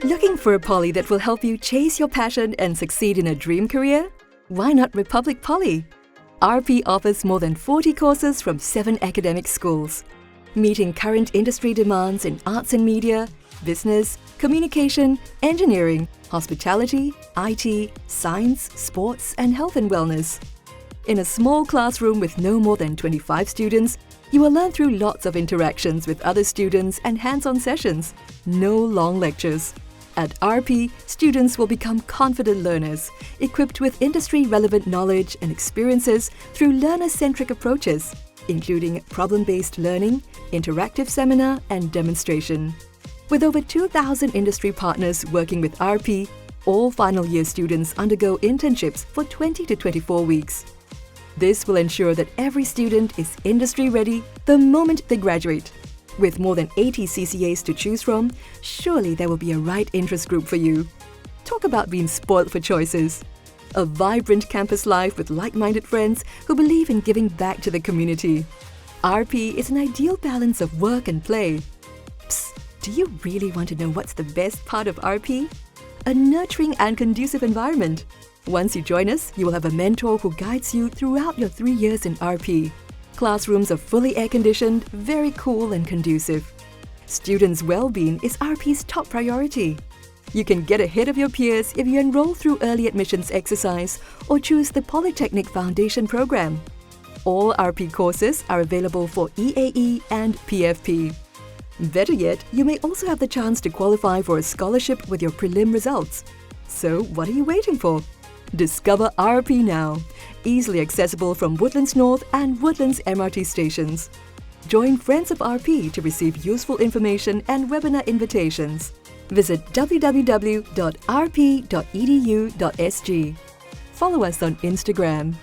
Looking for a poly that will help you chase your passion and succeed in a dream career? Why not Republic Poly? RP offers more than 40 courses from 7 academic schools, meeting current industry demands in arts and media, business, communication, engineering, hospitality, IT, science, sports, and health and wellness. In a small classroom with no more than 25 students, you will learn through lots of interactions with other students and hands-on sessions. No long lectures. At RP, students will become confident learners, equipped with industry-relevant knowledge and experiences through learner-centric approaches, including problem-based learning, interactive seminar, and demonstration. With over 2,000 industry partners working with RP, all final year students undergo internships for 20 to 24 weeks. This will ensure that every student is industry-ready the moment they graduate. With more than 80 CCAs to choose from, surely there will be a right interest group for you. Talk about being spoiled for choices. A vibrant campus life with like-minded friends who believe in giving back to the community. RP is an ideal balance of work and play. Psst, do you really want to know what's the best part of RP? A nurturing and conducive environment. Once you join us, you will have a mentor who guides you throughout your 3 years in RP. Classrooms are fully air-conditioned, very cool and conducive. Students' well-being is RP's top priority. You can get ahead of your peers if you enroll through early admissions exercise or choose the Polytechnic Foundation program. All RP courses are available for EAE and PFP. Better yet, you may also have the chance to qualify for a scholarship with your prelim results. So what are you waiting for? Discover RP now, easily accessible from Woodlands North and Woodlands MRT stations. Join Friends of RP to receive useful information and webinar invitations. Visit www.rp.edu.sg. Follow us on Instagram.